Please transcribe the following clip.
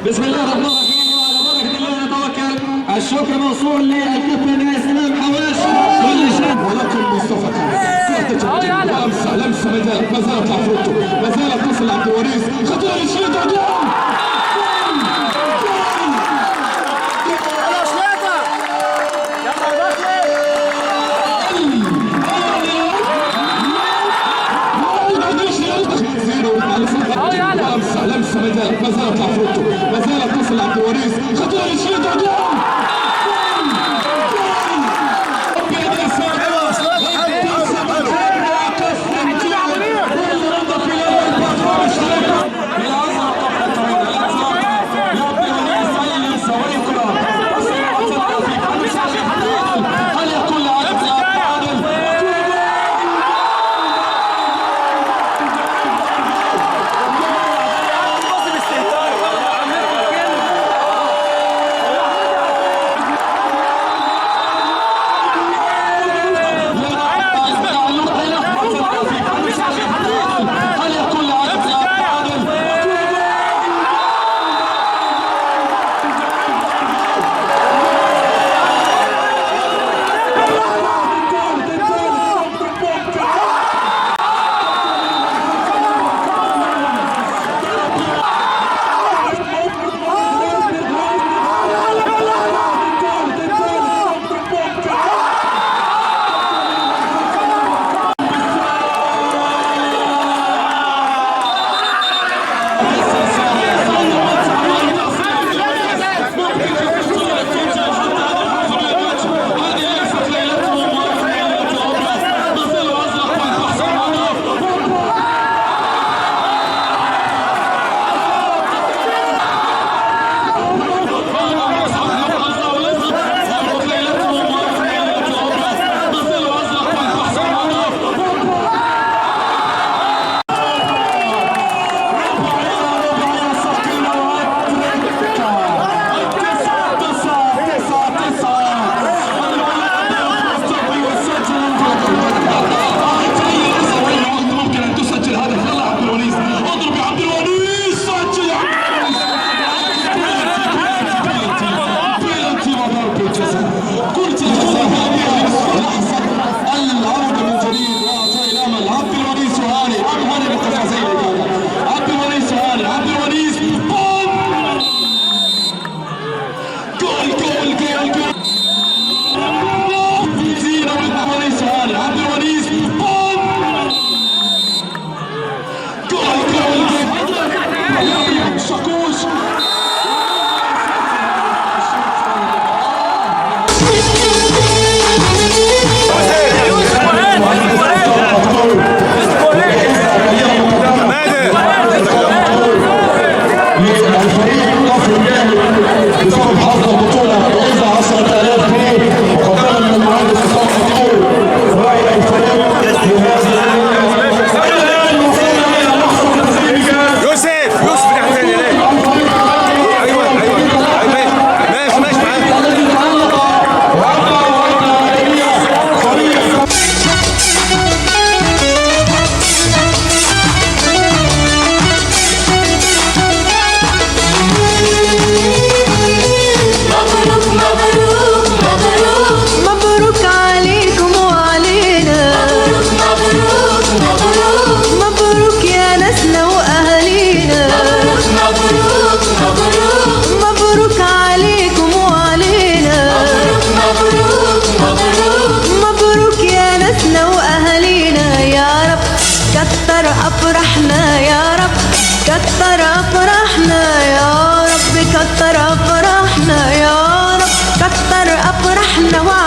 بسم الله الرحمن الرحيم وعلى بركة الله نتوكل. الشكر موصول للكابتن اسلام حواش واللجان ولكن مصطفى لمسه ما زالت عفروتو ما زالت تصل عبد الوريث خطوه للشريط عدوان لمسه ما زالت عفروتو ما زالت تصل عبد الوريث خطوه للشريط عدوان أفرحنا يا رب، كتر أفرحنا يا رب، كتر أفرحنا يا رب، كتر أفرحنا.